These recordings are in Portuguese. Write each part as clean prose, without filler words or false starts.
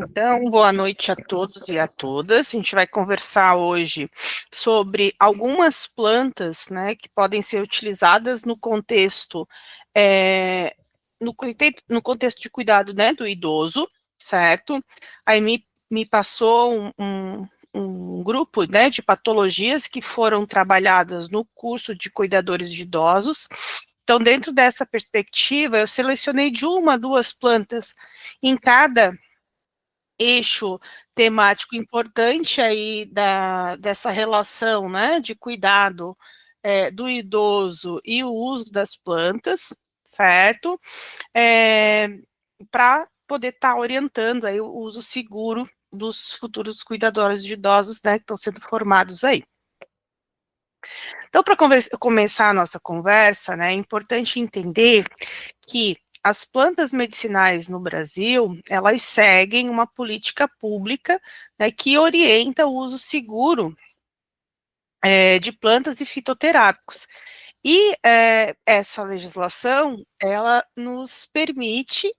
Então, boa noite a todos e a todas. A gente vai conversar hoje sobre algumas plantas, né, que podem ser utilizadas no contexto, no contexto de cuidado, né, do idoso, certo? Aí me passou um grupo, né, de patologias que foram trabalhadas no curso de cuidadores de idosos. Então, dentro dessa perspectiva, eu selecionei de uma a duas plantas em cada eixo temático importante aí dessa relação, né, de cuidado do idoso e o uso das plantas, certo? Para poder estar orientando aí o uso seguro dos futuros cuidadores de idosos, né, que estão sendo formados aí. Então, para começar a nossa conversa, né, é importante entender que as plantas medicinais no Brasil, elas seguem uma política pública, né, que orienta o uso seguro de plantas e fitoterápicos. E essa legislação, ela nos permite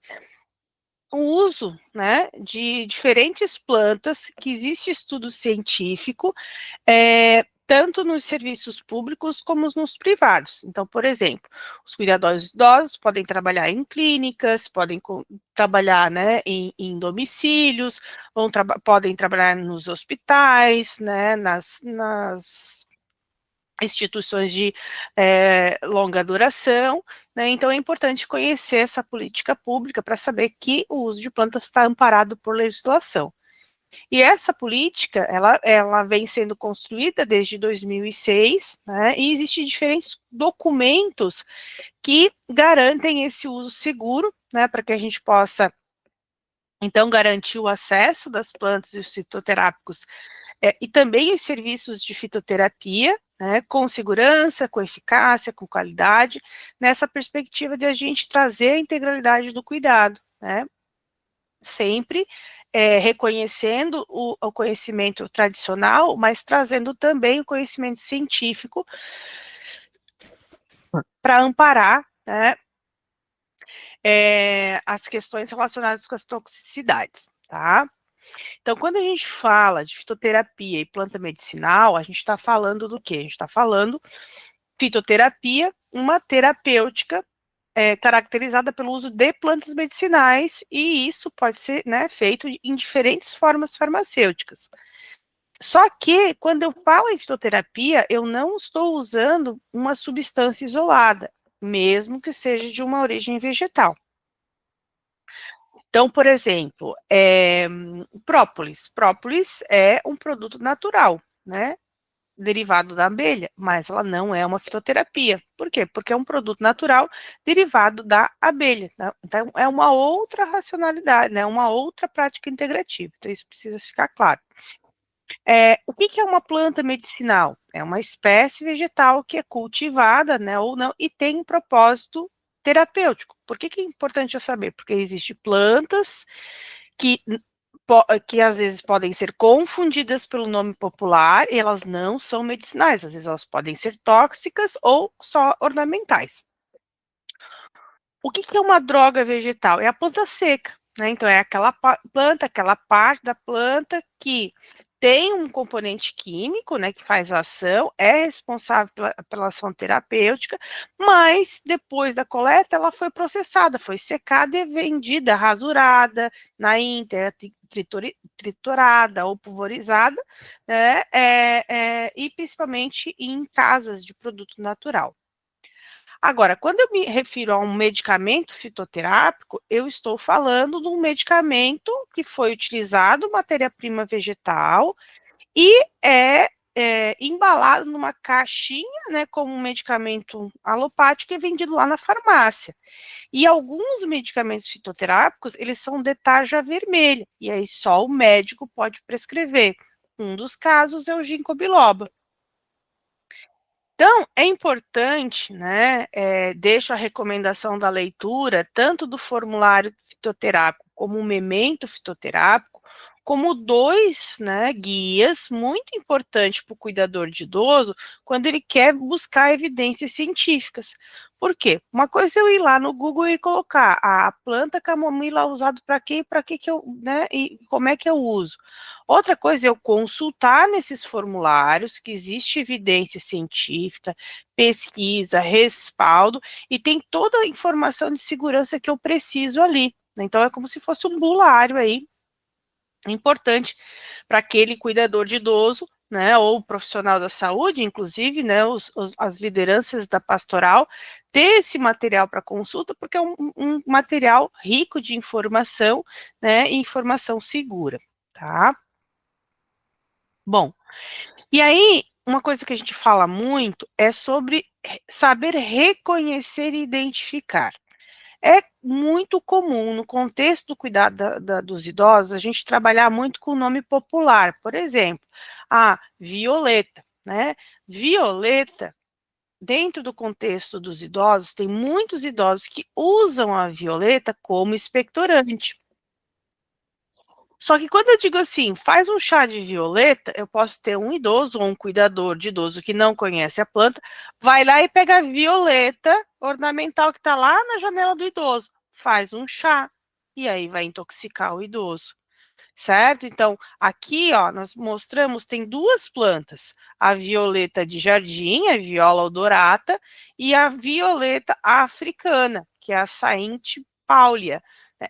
o uso, né, de diferentes plantas, que existe estudo científico, tanto nos serviços públicos como nos privados. Então, por exemplo, os cuidadores idosos podem trabalhar em clínicas, podem trabalhar, né, em domicílios, podem trabalhar nos hospitais, né, nas instituições de longa duração, né? Então é importante conhecer essa política pública para saber que o uso de plantas está amparado por legislação. E essa política, ela vem sendo construída desde 2006, né, e existem diferentes documentos que garantem esse uso seguro, né, para que a gente possa, então, garantir o acesso das plantas e os fitoterápicos e também os serviços de fitoterapia, né, com segurança, com eficácia, com qualidade, nessa perspectiva de a gente trazer a integralidade do cuidado, né, sempre reconhecendo o conhecimento tradicional, mas trazendo também o conhecimento científico para amparar, né, as questões relacionadas com as toxicidades, tá? Então, quando a gente fala de fitoterapia e planta medicinal, a gente está falando do quê? A gente está falando fitoterapia, uma terapêutica caracterizada pelo uso de plantas medicinais, e isso pode ser, né, feito em diferentes formas farmacêuticas. Só que, quando eu falo em fitoterapia, eu não estou usando uma substância isolada, mesmo que seja de uma origem vegetal. Então, por exemplo, própolis. Própolis é um produto natural, né? Derivado da abelha, mas ela não é uma fitoterapia. Por quê? Porque é um produto natural derivado da abelha. Tá? Então, é uma outra racionalidade, né? Uma outra prática integrativa. Então, isso precisa ficar claro. O que é uma planta medicinal? É uma espécie vegetal que é cultivada, né, ou não, e tem um propósito terapêutico. Por que é importante eu saber? Porque existem plantas que, que às vezes podem ser confundidas pelo nome popular e elas não são medicinais, às vezes elas podem ser tóxicas ou só ornamentais. O que é uma droga vegetal? É a planta seca, né? Então, é aquela planta, aquela parte da planta que tem um componente químico, né, que faz a ação, é responsável pela ação terapêutica, mas depois da coleta ela foi processada, foi secada e vendida, rasurada, na íntegra, triturada ou pulverizada, né, e principalmente em casas de produto natural. Agora, quando eu me refiro a um medicamento fitoterápico, eu estou falando de um medicamento que foi utilizado matéria-prima vegetal e embalado numa caixinha, né, como um medicamento alopático e vendido lá na farmácia. E alguns medicamentos fitoterápicos, eles são de tarja vermelha, e aí só o médico pode prescrever. Um dos casos é o ginkgo biloba. Então, é importante, né, deixo a recomendação da leitura, tanto do formulário fitoterápico como o memento fitoterápico, como dois, né, guias muito importantes para o cuidador de idoso quando ele quer buscar evidências científicas. Por quê? Uma coisa é eu ir lá no Google e colocar a planta camomila usado para que eu, né, e como é que eu uso. Outra coisa é eu consultar nesses formulários que existe evidência científica, pesquisa, respaldo, e tem toda a informação de segurança que eu preciso ali. Então, é como se fosse um bulário aí, importante para aquele cuidador de idoso, né, ou profissional da saúde, inclusive, né, as lideranças da pastoral, ter esse material para consulta, porque é um material rico de informação, né, e informação segura, tá? Bom, e aí, uma coisa que a gente fala muito é sobre saber reconhecer e identificar. É muito comum, no contexto do cuidado dos idosos, a gente trabalhar muito com o nome popular. Por exemplo, a Violeta, né? Violeta, dentro do contexto dos idosos, tem muitos idosos que usam a Violeta como expectorante. Só que quando eu digo assim, faz um chá de violeta, eu posso ter um idoso ou um cuidador de idoso que não conhece a planta, vai lá e pega a violeta ornamental que está lá na janela do idoso, faz um chá, e aí vai intoxicar o idoso, certo? Então, aqui, ó, nós mostramos, tem duas plantas, a violeta de jardim, a viola odorata, e a violeta africana, que é a Saint Paulia.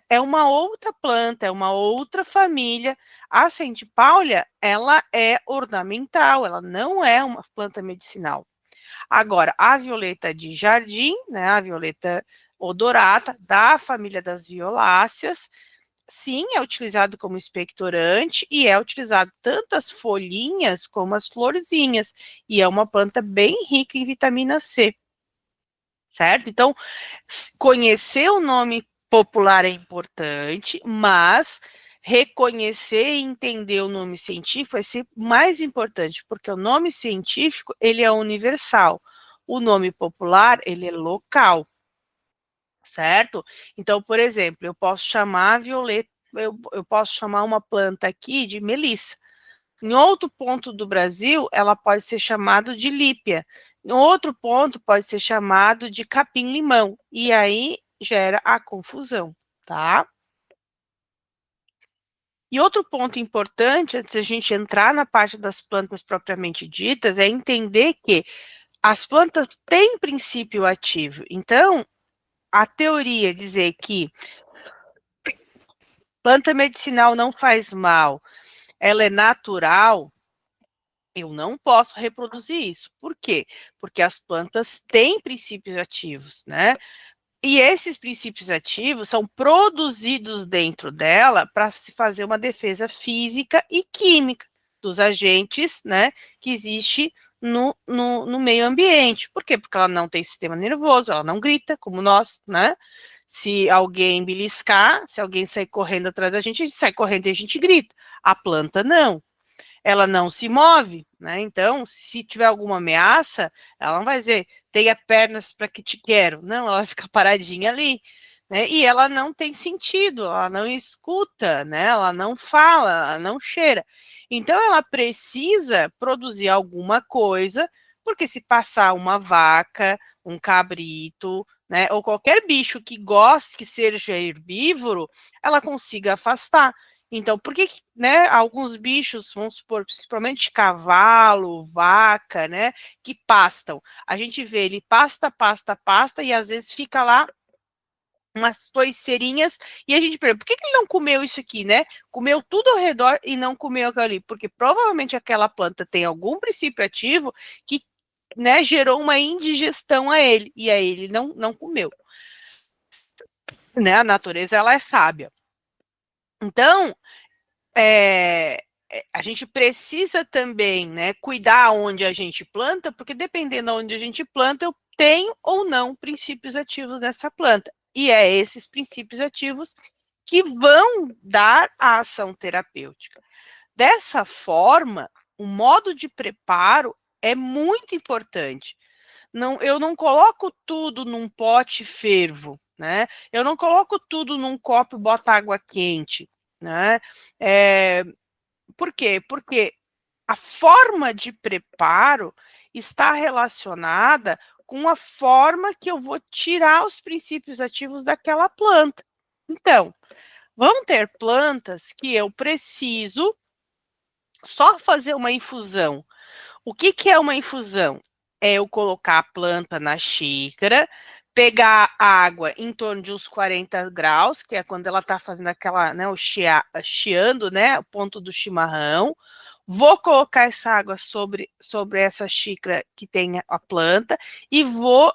É uma outra planta, é uma outra família. A Saint Paulia, ela é ornamental, ela não é uma planta medicinal. Agora, a violeta de jardim, né, a violeta odorata, da família das violáceas, sim, é utilizado como expectorante e é utilizado tanto as folhinhas como as florzinhas. E é uma planta bem rica em vitamina C, certo? Então, conhecer o nome popular é importante, mas reconhecer e entender o nome científico vai ser mais importante, porque o nome científico, ele é universal. O nome popular, ele é local, certo? Então, por exemplo, eu posso chamar a violeta, eu posso chamar uma planta aqui de melissa. Em outro ponto do Brasil, ela pode ser chamada de lípia. Em outro ponto, pode ser chamado de capim-limão. E aí gera a confusão, tá? E outro ponto importante, antes da gente entrar na parte das plantas propriamente ditas, é entender que as plantas têm princípio ativo. Então, a teoria dizer que planta medicinal não faz mal, ela é natural, eu não posso reproduzir isso. Por quê? Porque as plantas têm princípios ativos, né? E esses princípios ativos são produzidos dentro dela para se fazer uma defesa física e química dos agentes, né, que existe no meio ambiente. Por quê? Porque ela não tem sistema nervoso, ela não grita, como nós, né? Se alguém beliscar, se alguém sair correndo atrás da gente sai correndo e a gente grita. A planta não, ela não se move, né? Então, se tiver alguma ameaça, ela não vai dizer, tenha pernas para que te quero. Não, ela fica paradinha ali, né? E ela não tem sentido, ela não escuta, né? Ela não fala, ela não cheira. Então, ela precisa produzir alguma coisa, porque se passar uma vaca, um cabrito, né, ou qualquer bicho que goste que seja herbívoro, ela consiga afastar. Então, por que, né, alguns bichos, vamos supor, principalmente cavalo, vaca, né, que pastam? A gente vê ele pasta, pasta, pasta, e às vezes fica lá umas toiceirinhas, e a gente pergunta, por que, que ele não comeu isso aqui, né? Comeu tudo ao redor e não comeu aquilo ali? Porque provavelmente aquela planta tem algum princípio ativo que, né, gerou uma indigestão a ele, e aí ele não comeu. Né? A natureza, ela é sábia. Então, a gente precisa também, né, cuidar onde a gente planta, porque dependendo de onde a gente planta, eu tenho ou não princípios ativos nessa planta. E é esses princípios ativos que vão dar a ação terapêutica. Dessa forma, o modo de preparo é muito importante. Não, eu não coloco tudo num pote fervo, né? Eu não coloco tudo num copo e boto água quente. né? Por quê? Porque a forma de preparo está relacionada com a forma que eu vou tirar os princípios ativos daquela planta. Então, vão ter plantas que eu preciso só fazer uma infusão. O que que é uma infusão? É eu colocar a planta na xícara, pegar a água em torno de uns 40 graus, que é quando ela está fazendo aquela, né, o chiando, né, o ponto do chimarrão. Vou colocar essa água sobre essa xícara que tem a planta e vou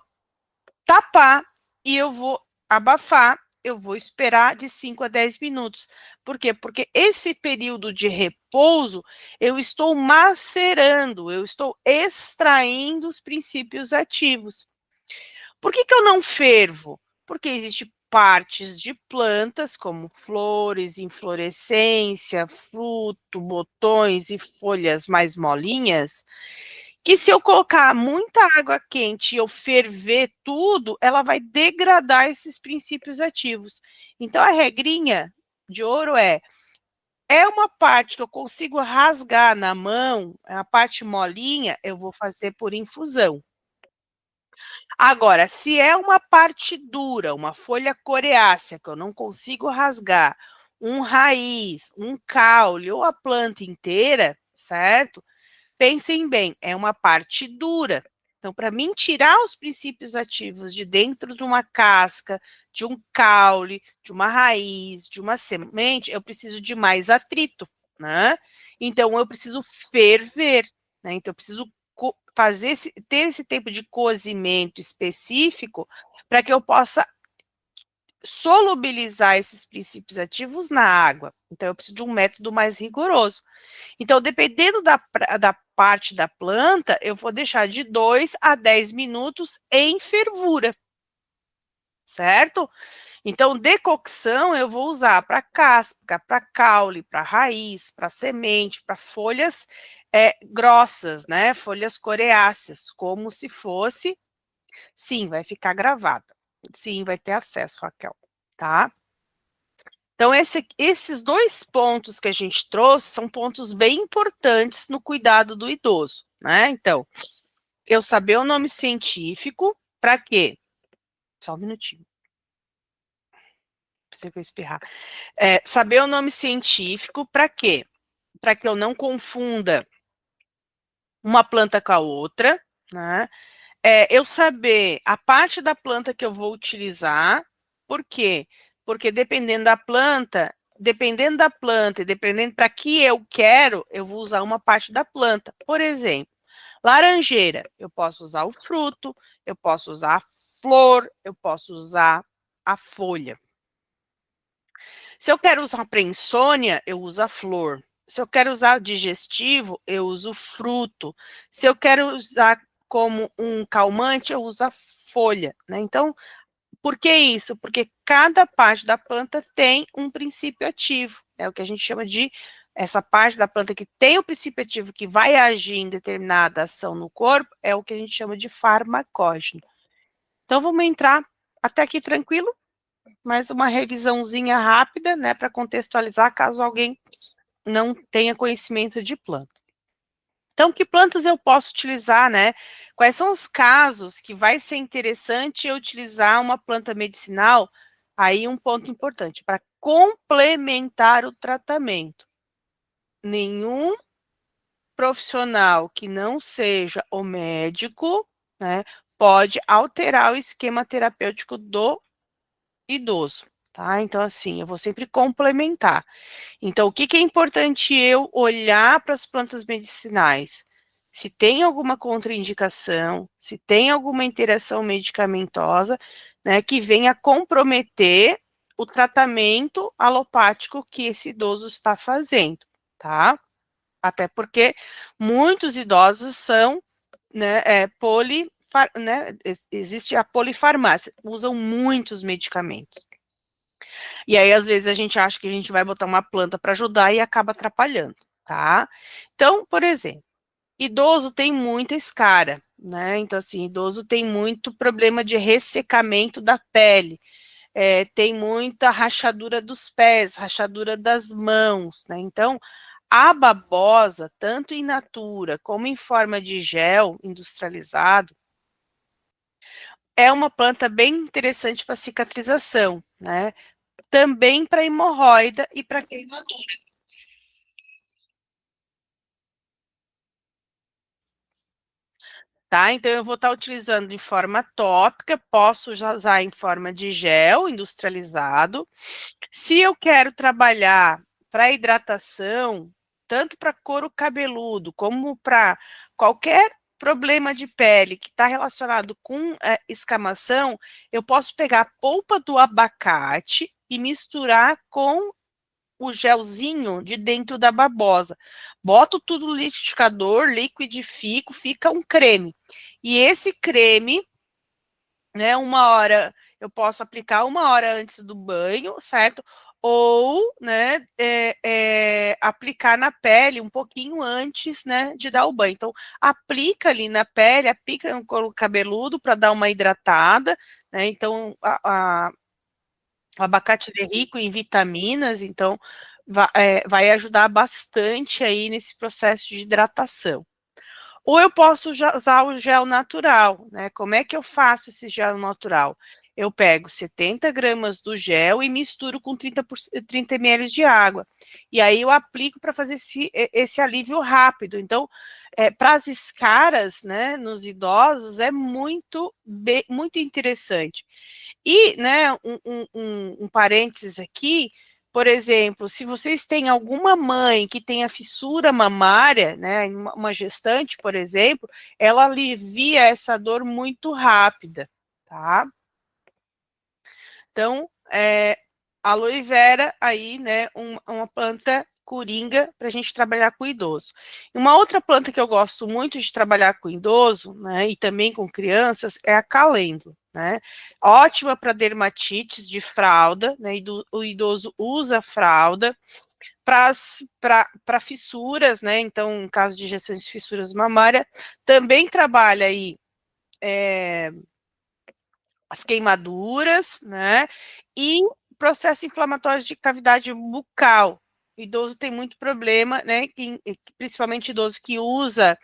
tapar e eu vou abafar, eu vou esperar de 5 a 10 minutos. Por quê? Porque esse período de repouso, eu estou macerando, eu estou extraindo os princípios ativos. Por que que eu não fervo? Porque existe partes de plantas, como flores, inflorescência, fruto, botões e folhas mais molinhas, que se eu colocar muita água quente e eu ferver tudo, ela vai degradar esses princípios ativos. Então, a regrinha de ouro é uma parte que eu consigo rasgar na mão, a parte molinha, eu vou fazer por infusão. Agora, se é uma parte dura, uma folha coriácea, que eu não consigo rasgar, um raiz, um caule ou a planta inteira, certo? Pensem bem, é uma parte dura. Então, para mim tirar os princípios ativos de dentro de uma casca, de um caule, de uma raiz, de uma semente, eu preciso de mais atrito, né? Então, eu preciso ferver, né? Então, eu preciso ter esse tempo de cozimento específico para que eu possa solubilizar esses princípios ativos na água. Então, eu preciso de um método mais rigoroso. Então, dependendo da parte da planta, eu vou deixar de 2 a 10 minutos em fervura, certo? Então, decocção eu vou usar para casca, para caule, para raiz, para semente, para folhas grossas, né? Folhas coriáceas, como se fosse. Sim, vai ficar gravada. Sim, vai ter acesso, Raquel, tá? Então, esses dois pontos que a gente trouxe são pontos bem importantes no cuidado do idoso, né? Então, eu saber o nome científico, para quê? Só um minutinho. Pensei que eu ia espirrar. Saber o nome científico, para quê? Para que eu não confunda uma planta com a outra, né? Eu saber a parte da planta que eu vou utilizar, por quê? Porque dependendo da planta e dependendo para que eu quero, eu vou usar uma parte da planta. Por exemplo, laranjeira, eu posso usar o fruto, eu posso usar a flor, eu posso usar a folha. Se eu quero usar para insônia, eu uso a flor. Se eu quero usar digestivo, eu uso o fruto. Se eu quero usar como um calmante, eu uso a folha, né? Então, por que isso? Porque cada parte da planta tem um princípio ativo, é o que a gente chama de essa parte da planta que tem o princípio ativo que vai agir em determinada ação no corpo, é o que a gente chama de farmacógeno. Então, vamos entrar até aqui tranquilo? Mais uma revisãozinha rápida, né, para contextualizar, caso alguém não tenha conhecimento de planta. Então, que plantas eu posso utilizar, né? Quais são os casos que vai ser interessante eu utilizar uma planta medicinal? Aí um ponto importante, para complementar o tratamento. Nenhum profissional que não seja o médico, né, pode alterar o esquema terapêutico do idoso, tá? Então, assim, eu vou sempre complementar. Então, o que que é importante eu olhar para as plantas medicinais? Se tem alguma contraindicação, se tem alguma interação medicamentosa, né, que venha comprometer o tratamento alopático que esse idoso está fazendo, tá? Até porque muitos idosos são, né, né, existe a polifarmácia, usam muitos medicamentos. E aí, às vezes, a gente acha que a gente vai botar uma planta para ajudar e acaba atrapalhando, tá? Então, por exemplo, idoso tem muita escara, né? Então, assim, idoso tem muito problema de ressecamento da pele. tem muita rachadura dos pés, rachadura das mãos, né? Então, a babosa, tanto in natura como em forma de gel industrializado, é uma planta bem interessante para cicatrização, né? Também para hemorroida e para queimadura. Tá? Então, eu vou estar utilizando em forma tópica, posso usar em forma de gel industrializado. Se eu quero trabalhar para hidratação, tanto para couro cabeludo, como para qualquer problema de pele que está relacionado com escamação, eu posso pegar a polpa do abacate e misturar com o gelzinho de dentro da babosa. Boto tudo no liquidificador, liquidifico, fica um creme. E esse creme, né, eu posso aplicar 1 hora antes do banho, certo? Ou, né, aplicar na pele um pouquinho antes, né, de dar o banho. Então, aplica ali na pele, aplica no couro cabeludo para dar uma hidratada, né? Então, o abacate é rico em vitaminas, então vai ajudar bastante aí nesse processo de hidratação. Ou eu posso usar o gel natural, né? Como é que eu faço esse gel natural? Eu pego 70 gramas do gel e misturo com 30 ml de água. E aí eu aplico para fazer esse alívio rápido. Então, para as escaras, né, nos idosos, é muito interessante. E, né, um parênteses aqui, por exemplo, se vocês têm alguma mãe que tenha fissura mamária, né, uma gestante, por exemplo, ela alivia essa dor muito rápida, tá? Então, aloe vera aí, né, uma planta coringa para a gente trabalhar com o idoso. Uma outra planta que eu gosto muito de trabalhar com o idoso, né, e também com crianças, é a calêndula, né? Ótima para dermatites de fralda, né? O idoso usa fralda para fissuras, né? Então, em caso de gestante de fissuras mamárias, também trabalha aí as queimaduras, né? E processo inflamatório de cavidade bucal. O idoso tem muito problema, né? Principalmente idoso que usa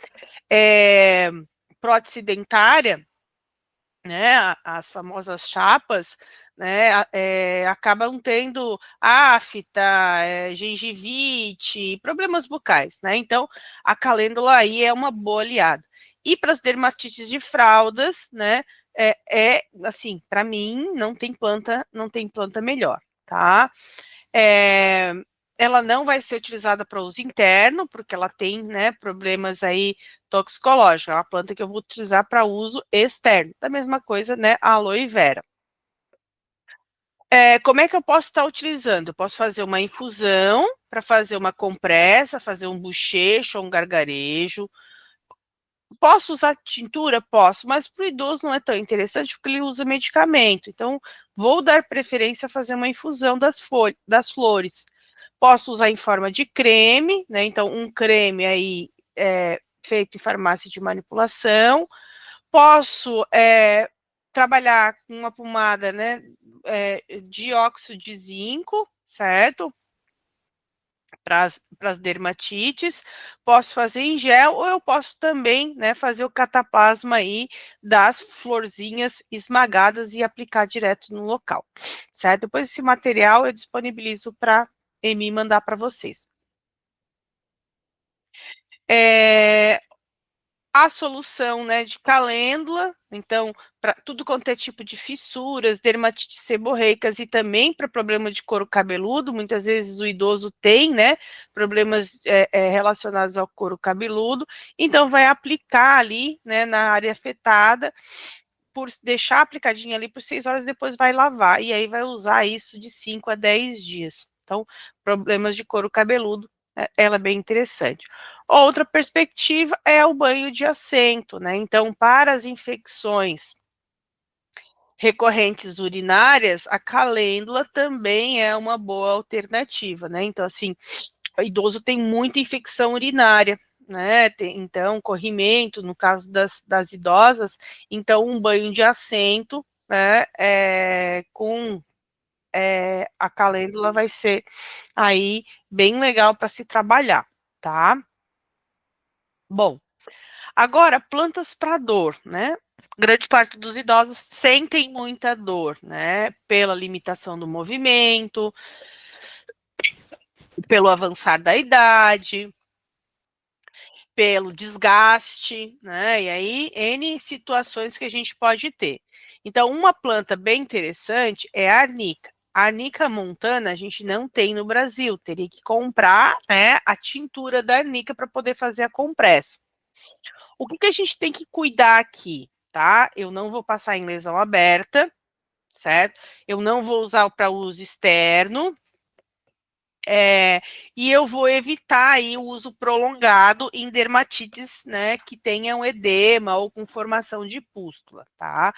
prótese dentária, né? As famosas chapas, né? Acabam tendo afta, gengivite, problemas bucais, né? Então, a calêndula aí é uma boa aliada. E para as dermatites de fraldas, né? Assim, para mim, não tem planta melhor, tá? É, ela não vai ser utilizada para uso interno, porque ela tem, né, problemas aí toxicológicos. É uma planta que eu vou utilizar para uso externo. Da mesma coisa, né, a aloe vera. Como é que eu posso estar utilizando? Eu posso fazer uma infusão para fazer uma compressa, fazer um bochecho, um gargarejo. Posso usar tintura? Posso, mas para o idoso não é tão interessante porque ele usa medicamento. Então, vou dar preferência a fazer uma infusão das flores. Posso usar em forma de creme, né? Então, um creme aí feito em farmácia de manipulação. Posso trabalhar com uma pomada, né? Dióxido de zinco, certo? Para as dermatites, posso fazer em gel ou eu posso também, né, fazer o cataplasma aí das florzinhas esmagadas e aplicar direto no local, certo? Depois esse material eu disponibilizo para EMI mandar para vocês. A solução, né, de calêndula, então, para tudo quanto é tipo de fissuras, dermatites seborreicas e também para problema de couro cabeludo, muitas vezes o idoso tem, né, problemas relacionados ao couro cabeludo, então vai aplicar ali, né, na área afetada, por deixar aplicadinho ali por 6 horas, depois vai lavar, e aí vai usar isso de 5 a 10 dias. Então, problemas de couro cabeludo, ela é bem interessante. Outra perspectiva é o banho de assento, né? Então, para as infecções recorrentes urinárias, a calêndula também é uma boa alternativa, né? Então, assim, o idoso tem muita infecção urinária, né? Então, corrimento, no caso das idosas, então, um banho de assento, né? Com a calêndula vai ser aí bem legal para se trabalhar, tá? Bom, agora plantas para dor, né? Grande parte dos idosos sentem muita dor, né? Pela limitação do movimento, pelo avançar da idade, pelo desgaste, né? E aí, N situações que a gente pode ter. Então, uma planta bem interessante é a arnica. A arnica montana a gente não tem no Brasil, teria que comprar, né, a tintura da arnica para poder fazer a compressa. O que, que a gente tem que cuidar aqui, tá? Eu não vou passar em lesão aberta, certo? Eu não vou usar para uso externo, e eu vou evitar aí o uso prolongado em dermatites, né, que tenham edema ou com formação de pústula, tá?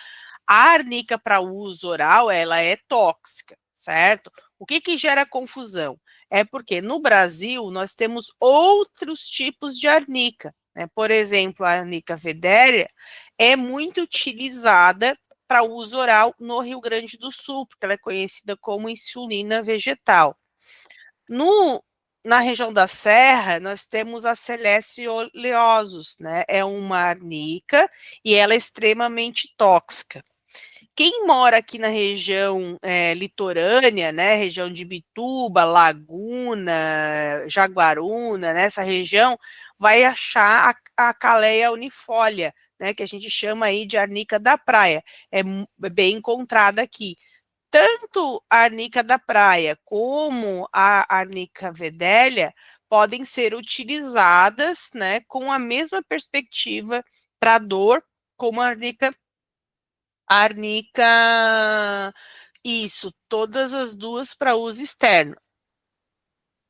A arnica para uso oral, ela é tóxica, certo? O que que gera confusão? É porque no Brasil nós temos outros tipos de arnica, né? Por exemplo, a arnica vedérea é muito utilizada para uso oral no Rio Grande do Sul, porque ela é conhecida como insulina vegetal. No, na região da Serra, nós temos a Celeste oleosus, né? É uma arnica e ela é extremamente tóxica. Quem mora aqui na região litorânea, né, região de Bituba, Laguna, Jaguaruna, nessa região, vai achar a Caleia unifolia, né, que a gente chama aí de arnica da praia. É bem encontrada aqui. Tanto a arnica da praia como a arnica vedélia podem ser utilizadas, né, com a mesma perspectiva para dor, como a arnica, isso, todas as duas para uso externo.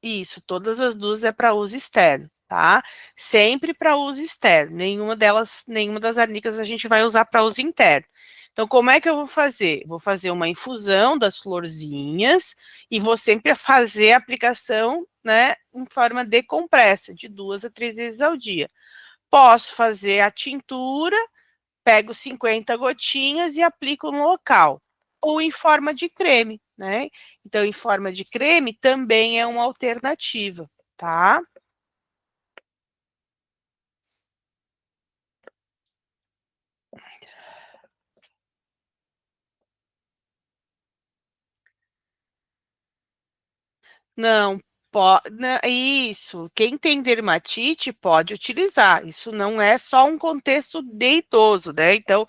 Isso, todas as duas é para uso externo, tá? Sempre para uso externo. Nenhuma das arnicas a gente vai usar para uso interno. Então, como é que eu vou fazer? Vou fazer uma infusão das florzinhas e vou sempre fazer a aplicação, né, em forma de compressa, de 2 a 3 vezes ao dia. Posso fazer a tintura, pego 50 gotinhas e aplico no local, ou em forma de creme, né? Então, em forma de creme também é uma alternativa, tá? Não, isso, quem tem dermatite pode utilizar, isso não é só um contexto de idoso, né? Então,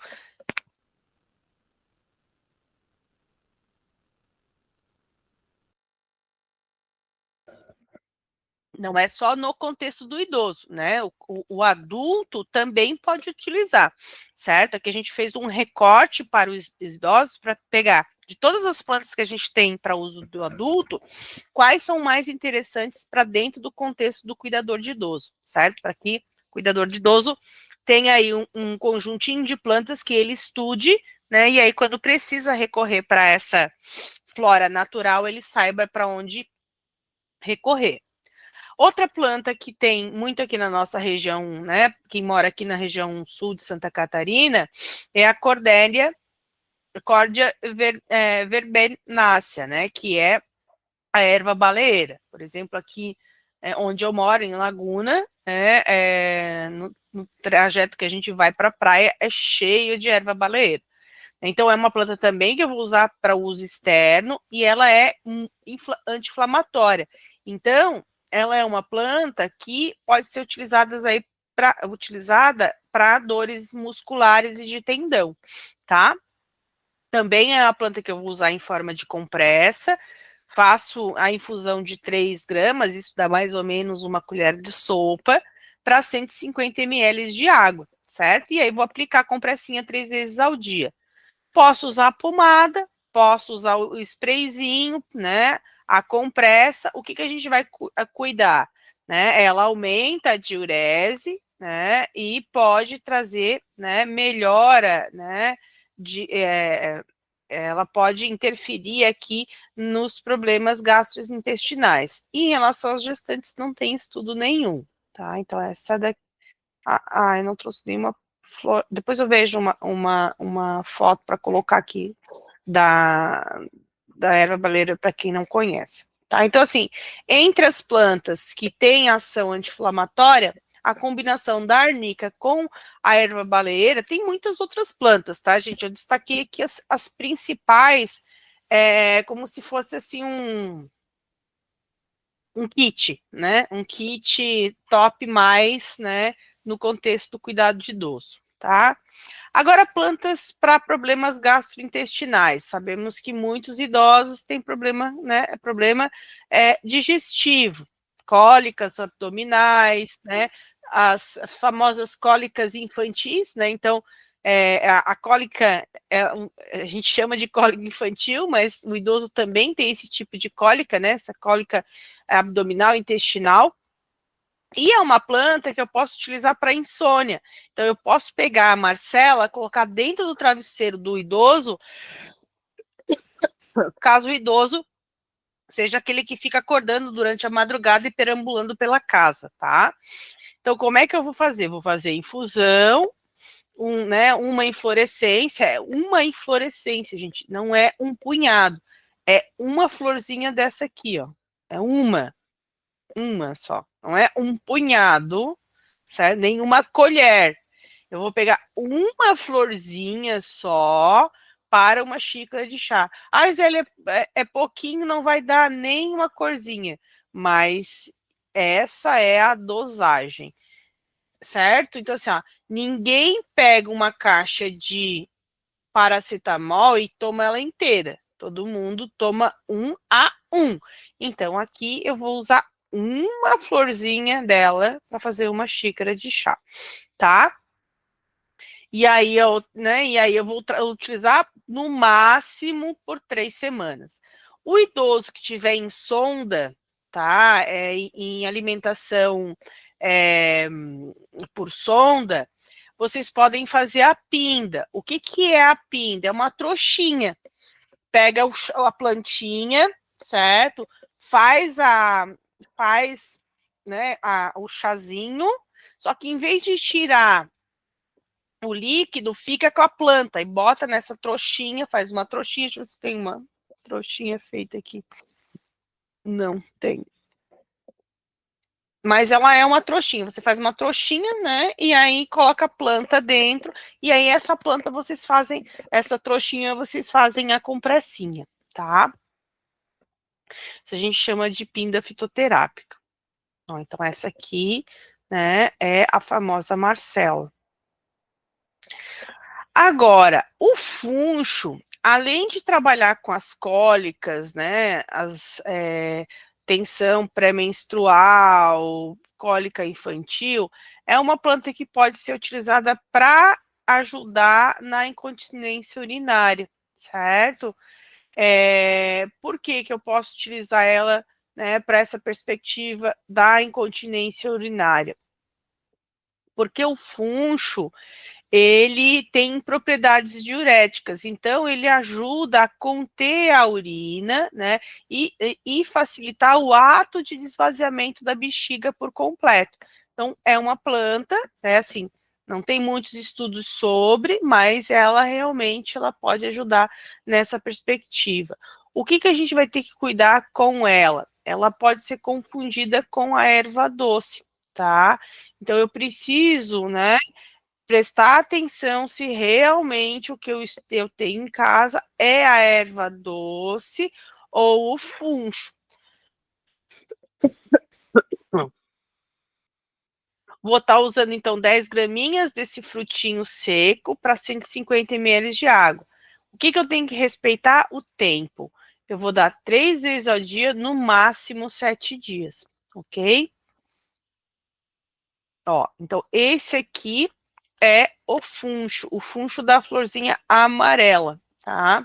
não é só no contexto do idoso, né? O adulto também pode utilizar, certo? Aqui a gente fez um recorte para os idosos para pegar de todas as plantas que a gente tem para uso do adulto, quais são mais interessantes para dentro do contexto do cuidador de idoso, certo? Para que o cuidador de idoso tenha aí um conjuntinho de plantas que ele estude, né? E aí, quando precisa recorrer para essa flora natural, ele saiba para onde recorrer. Outra planta que tem muito aqui na nossa região, né? Quem mora aqui na região sul de Santa Catarina, é a Cordia verbenácea, né? Que é a erva baleeira. Por exemplo, aqui onde eu moro, em Laguna, no trajeto que a gente vai para a praia, é cheio de erva baleeira. Então, é uma planta também que eu vou usar para uso externo e ela é anti-inflamatória. Então, ela é uma planta que pode ser utilizada para dores musculares e de tendão, tá? Também é uma planta que eu vou usar em forma de compressa. Faço a infusão de 3 gramas, isso dá mais ou menos uma colher de sopa, para 150 ml de água, certo? E aí vou aplicar a compressinha 3 vezes ao dia. Posso usar a pomada, posso usar o sprayzinho, né? A compressa, o que, que a gente vai cuidar? Né? Ela aumenta a diurese, né? E pode trazer, né, melhora, né? Ela pode interferir aqui nos problemas gastrointestinais. E em relação aos gestantes, não tem estudo nenhum, tá? Então, essa daqui. Eu não trouxe nenhuma flor. Depois eu vejo uma foto para colocar aqui da, da erva baleeira, para quem não conhece. Tá? Então, assim, entre as plantas que têm ação anti-inflamatória, a combinação da arnica com a erva baleeira, tem muitas outras plantas, tá, gente? Eu destaquei aqui as principais, como se fosse, assim, um kit, né? Um kit top mais, né? No contexto do cuidado de idoso, tá? Agora, plantas para problemas gastrointestinais. Sabemos que muitos idosos têm problema, né? Problema digestivo, cólicas abdominais, né? As famosas cólicas infantis, né? Então, a cólica, a gente chama de cólica infantil, mas o idoso também tem esse tipo de cólica, né? Essa cólica abdominal, intestinal. E é uma planta que eu posso utilizar para insônia. Então, eu posso pegar a Marcela, colocar dentro do travesseiro do idoso, caso o idoso seja aquele que fica acordando durante a madrugada e perambulando pela casa, tá? Então, como é que eu vou fazer? Vou fazer infusão, né, uma inflorescência, gente, não é um punhado, é uma florzinha dessa aqui, ó, é uma só, não é um punhado, certo? Nem uma colher. Eu vou pegar uma florzinha só para uma xícara de chá. Ah, Zélia, é pouquinho, não vai dar nem uma corzinha, mas essa é a dosagem, certo? Então, assim, ó, ninguém pega uma caixa de paracetamol e toma ela inteira. Todo mundo toma 1 a 1. Então, aqui eu vou usar uma florzinha dela para fazer uma xícara de chá, tá? E aí eu vou utilizar no máximo por 3 semanas. O idoso que tiver em sonda, tá? Em alimentação por sonda, vocês podem fazer a pinda. O que, que é a pinda? É uma trouxinha. Pega a plantinha, certo? Faz né, o chazinho, só que em vez de tirar o líquido, fica com a planta e bota nessa trouxinha, faz uma trouxinha, deixa eu ver se tem uma trouxinha feita aqui. Não tem. Mas ela é uma trouxinha, você faz uma trouxinha, né? E aí coloca a planta dentro, e aí essa planta vocês fazem, essa trouxinha vocês fazem a compressinha, tá? Isso a gente chama de pinda fitoterápica. Então, essa aqui, né, é a famosa Marcela. Agora, o funcho, além de trabalhar com as cólicas, né, tensão pré-menstrual, cólica infantil, é uma planta que pode ser utilizada para ajudar na incontinência urinária, certo? Por que que eu posso utilizar ela, né, para essa perspectiva da incontinência urinária? Porque o funcho, ele tem propriedades diuréticas, então ele ajuda a conter a urina, né, e facilitar o ato de esvaziamento da bexiga por completo. Então, é uma planta, é assim, não tem muitos estudos sobre, mas ela realmente ela pode ajudar nessa perspectiva. O que, que a gente vai ter que cuidar com ela? Ela pode ser confundida com a erva doce, tá? Então, eu preciso, né, prestar atenção se realmente o que eu tenho em casa é a erva doce ou o funcho. Vou estar usando, então, 10 graminhas desse frutinho seco para 150 ml de água. O que, que eu tenho que respeitar? O tempo. Eu vou dar 3 vezes ao dia, no máximo 7 dias, ok? Ó, então, esse aqui é o funcho da florzinha amarela, tá?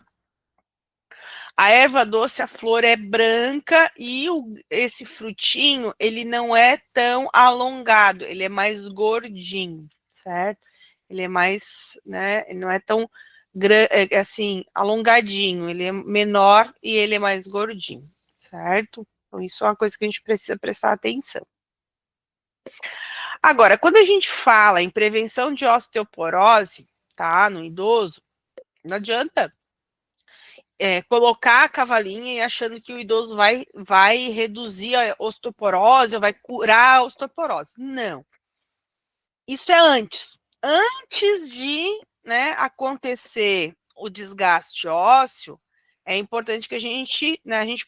A erva doce, a flor é branca e esse frutinho, ele não é tão alongado, ele é mais gordinho, certo? Ele é mais, né, ele não é tão assim, alongadinho, ele é menor e ele é mais gordinho, certo? Então, isso é uma coisa que a gente precisa prestar atenção. Agora, quando a gente fala em prevenção de osteoporose, tá, no idoso, não adianta colocar a cavalinha e achando que o idoso vai reduzir a osteoporose, ou vai curar a osteoporose. Não. Isso é antes. Antes de, né, acontecer o desgaste ósseo, é importante que a gente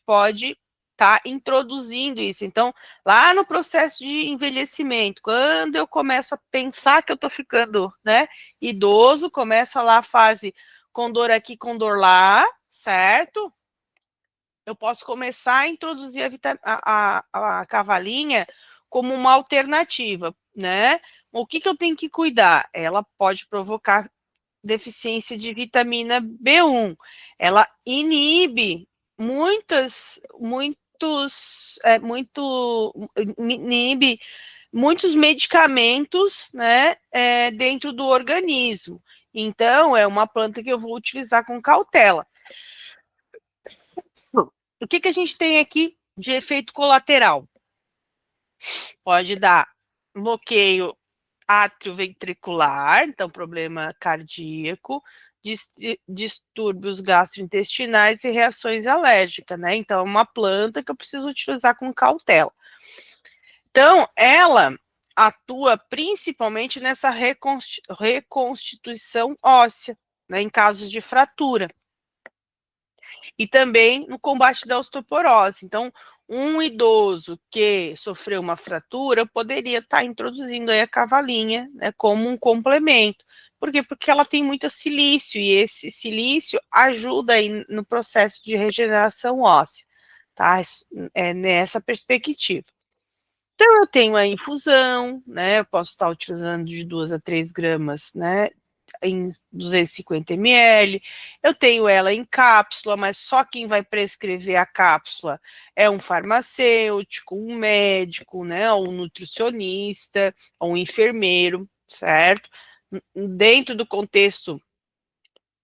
pode estar introduzindo isso. Então, lá no processo de envelhecimento, quando eu começo a pensar que eu estou ficando, né, idoso, começa lá a fase com dor aqui, com dor lá, certo? Eu posso começar a introduzir a cavalinha como uma alternativa, né? O que eu tenho que cuidar? Ela pode provocar deficiência de vitamina B1. Ela inibe inibe muitos medicamentos, né, dentro do organismo. Então, é uma planta que eu vou utilizar com cautela. O que a gente tem aqui de efeito colateral? Pode dar bloqueio atrioventricular, então problema cardíaco, distúrbios gastrointestinais e reações alérgicas, né? Então, é uma planta que eu preciso utilizar com cautela. Então, ela atua principalmente nessa reconstituição óssea, né, em casos de fratura. E também no combate da osteoporose. Então, um idoso que sofreu uma fratura, eu poderia estar introduzindo aí a cavalinha, né, como um complemento. Por quê? Porque ela tem muito silício, e esse silício ajuda aí no processo de regeneração óssea, tá? É nessa perspectiva. Então, eu tenho a infusão, né? Eu posso estar utilizando de 2 a 3 gramas, né? Em 250 ml. Eu tenho ela em cápsula, mas só quem vai prescrever a cápsula é um farmacêutico, um médico, né? Um nutricionista, um enfermeiro, certo? Dentro do contexto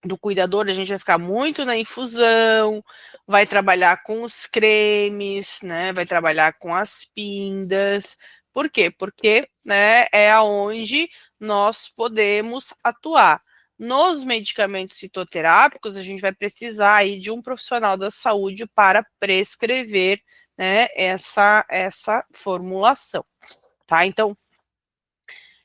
do cuidador, a gente vai ficar muito na infusão, vai trabalhar com os cremes, né? Vai trabalhar com as pindas. Por quê? Porque, né, é aonde nós podemos atuar. Nos medicamentos fitoterápicos, a gente vai precisar aí de um profissional da saúde para prescrever, né, essa formulação, tá? Então,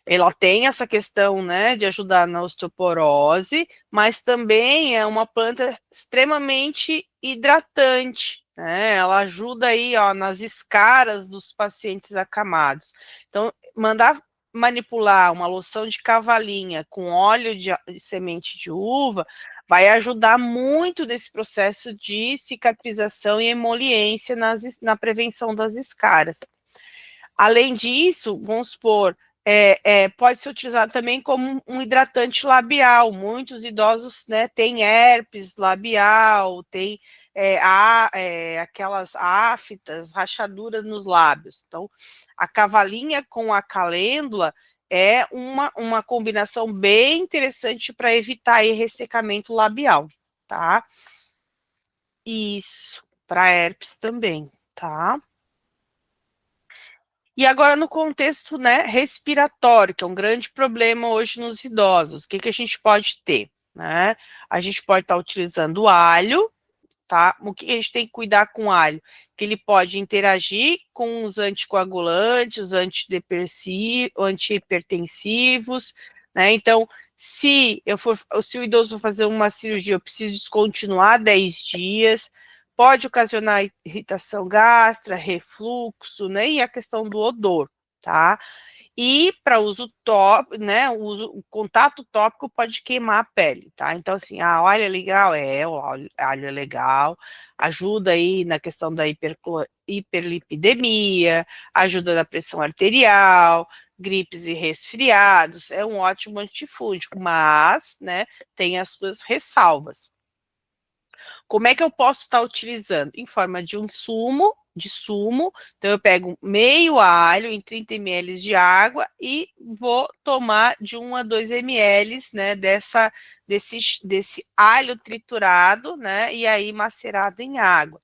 ela tem essa questão, né, de ajudar na osteoporose, mas também é uma planta extremamente hidratante, né? Ela ajuda aí, ó, nas escaras dos pacientes acamados. Então, mandar manipular uma loção de cavalinha com óleo de semente de uva vai ajudar muito nesse processo de cicatrização e emoliência na prevenção das escaras. Além disso, vamos supor, pode ser utilizado também como um hidratante labial. Muitos idosos, né, têm herpes labial, tem aquelas aftas, rachaduras nos lábios. Então, a cavalinha com a calêndula é uma combinação bem interessante para evitar aí ressecamento labial, tá? Isso, para herpes também, tá? E agora no contexto, né, respiratório, que é um grande problema hoje nos idosos, o que a gente pode ter, né? A gente pode estar utilizando alho, tá? O que a gente tem que cuidar com o alho? Que ele pode interagir com os anticoagulantes, os antihipertensivos, né? Então, se o idoso for fazer uma cirurgia, eu preciso descontinuar 10 dias, pode ocasionar irritação gástrica, refluxo, né? E a questão do odor, tá? E para uso top, né? O contato tópico pode queimar a pele, tá? Então, assim, a alho é legal, o alho é legal, ajuda aí na questão da hiperlipidemia, ajuda na pressão arterial, gripes e resfriados, é um ótimo antifúngico, mas, né, tem as suas ressalvas. Como é que eu posso estar utilizando? Em forma de um sumo, então eu pego meio alho em 30 ml de água e vou tomar de 1 a 2 ml, né, desse alho triturado, né, e aí macerado em água.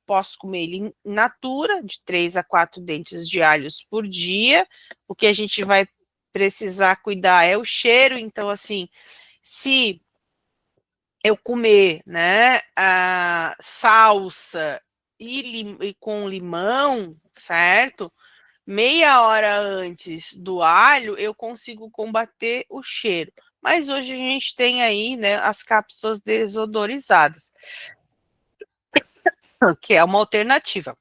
Posso comer ele in natura, de 3 a 4 dentes de alhos por dia. O que a gente vai precisar cuidar é o cheiro, então, assim, se eu comer, né, a salsa e com limão, certo? Meia hora antes do alho, eu consigo combater o cheiro. Mas hoje a gente tem aí, né, as cápsulas desodorizadas, que é uma alternativa.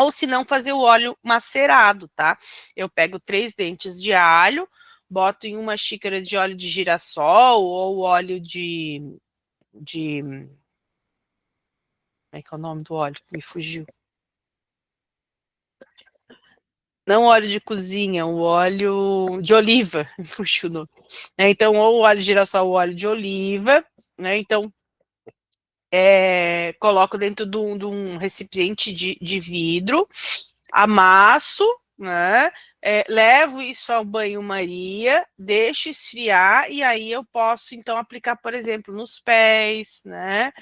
Ou se não, fazer o óleo macerado, tá? Eu pego 3 dentes de alho, boto em uma xícara de óleo de girassol ou óleo de como é que é o nome do óleo? Me fugiu. Não óleo de cozinha, o óleo de oliva, me fugiu o nome. Então, ou óleo de girassol ou óleo de oliva, né? Então, coloco dentro de um recipiente de vidro, amasso, né? Levo isso ao banho-maria, deixo esfriar e aí eu posso então aplicar, por exemplo, nos pés, né?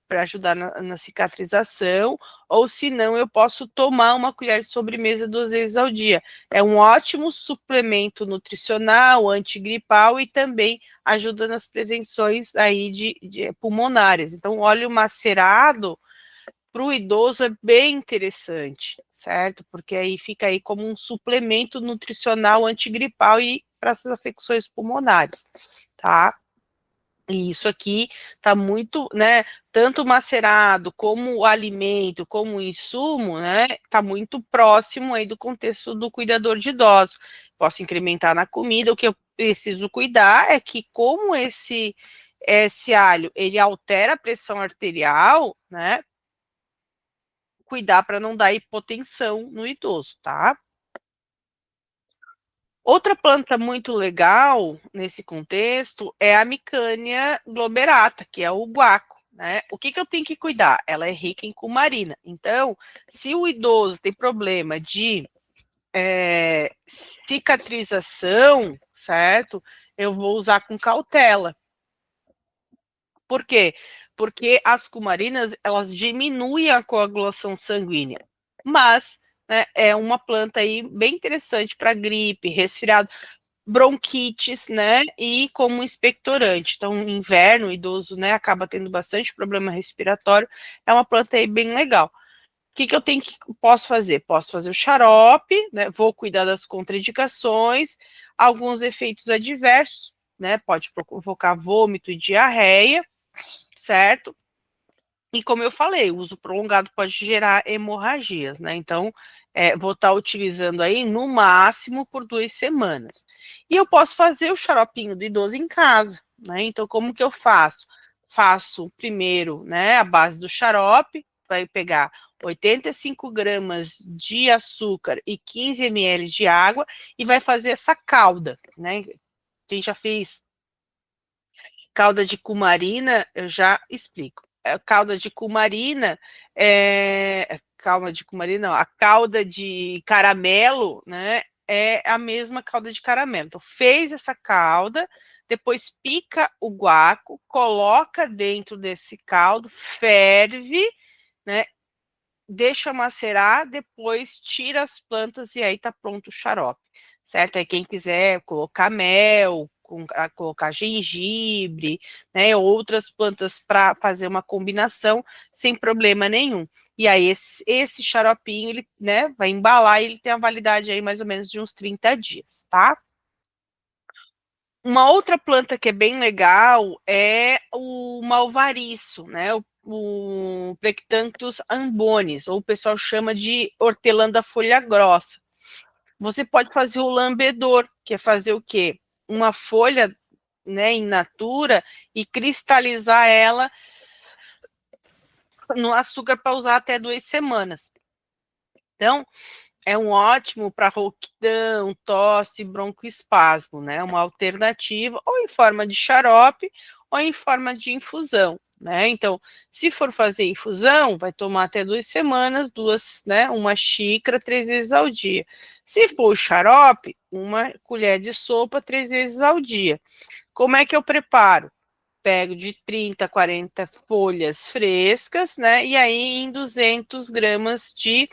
Para ajudar na cicatrização, ou se não, eu posso tomar uma colher de sobremesa 2 vezes ao dia. É um ótimo suplemento nutricional, antigripal e também ajuda nas prevenções aí de pulmonares. Então, óleo macerado para o idoso é bem interessante, certo? Porque aí fica aí como um suplemento nutricional antigripal e para essas afecções pulmonares, tá? E isso aqui está muito, né? Tanto macerado como o alimento, como o insumo, né? Está muito próximo aí do contexto do cuidador de idosos. Posso incrementar na comida. O que eu preciso cuidar é que, como esse alho ele altera a pressão arterial, né? Cuidar para não dar hipotensão no idoso, tá? Outra planta muito legal nesse contexto é a Micânia globerata, que é o guaco. Né? O que eu tenho que cuidar? Ela é rica em cumarina. Então, se o idoso tem problema de cicatrização, certo? Eu vou usar com cautela. Por quê? Porque as cumarinas, elas diminuem a coagulação sanguínea. Mas, né, é uma planta aí bem interessante para gripe, resfriado, bronquites, né, e como expectorante. Então, no inverno, o idoso, né, acaba tendo bastante problema respiratório. É uma planta aí bem legal. O que eu posso fazer? Posso fazer o xarope, né, vou cuidar das contraindicações, alguns efeitos adversos, né, pode provocar vômito e diarreia, certo? E como eu falei, o uso prolongado pode gerar hemorragias, né? Então, vou estar utilizando aí no máximo por 2 semanas. E eu posso fazer o xaropinho do idoso em casa, né? Então, como que eu faço? Faço primeiro, né, a base do xarope, vai pegar 85 gramas de açúcar e 15 ml de água e vai fazer essa calda, né? Quem já fez calda de cumarina, eu já explico. Calda de cumarina, calda de cumarina, não, a calda de caramelo, né? É a mesma calda de caramelo. Então, fez essa calda, depois pica o guaco, coloca dentro desse caldo, ferve, né? Deixa macerar, depois tira as plantas e aí tá pronto o xarope, certo? Aí quem quiser colocar mel, colocar gengibre, né, outras plantas para fazer uma combinação sem problema nenhum. E aí esse xaropinho, ele, né, vai embalar e ele tem a validade aí mais ou menos de uns 30 dias, tá? Uma outra planta que é bem legal é o malvariço, né? O Plectanthus ambonis, ou o pessoal chama de hortelã da folha grossa. Você pode fazer o lambedor, que é fazer o quê? Uma folha, né, in natura e cristalizar ela no açúcar para usar até 2 semanas. Então, é um ótimo para rouquidão, tosse, broncoespasmo, né? Uma alternativa, ou em forma de xarope, ou em forma de infusão, né? Então, se for fazer infusão, vai tomar até 2 semanas, né? Uma xícara 3 vezes ao dia. Se for xarope, uma colher de sopa 3 vezes ao dia. Como é que eu preparo? Pego de 30 a 40 folhas frescas, né? E aí em 200 gramas de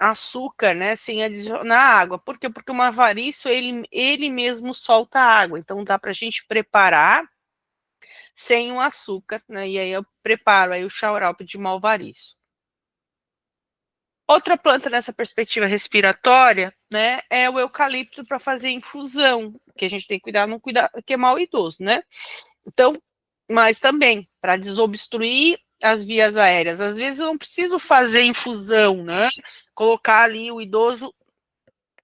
açúcar, né, sem adicionar água. Por quê? Porque o malvarício, ele mesmo solta água, então dá para a gente preparar sem o açúcar, né, e aí eu preparo aí o xarope de malvarício. Outra planta nessa perspectiva respiratória, né, é o eucalipto para fazer infusão, que a gente tem que cuidar, não queimar o idoso, né? Então, mas também para desobstruir as vias aéreas. Às vezes eu não preciso fazer infusão, né? Colocar ali o idoso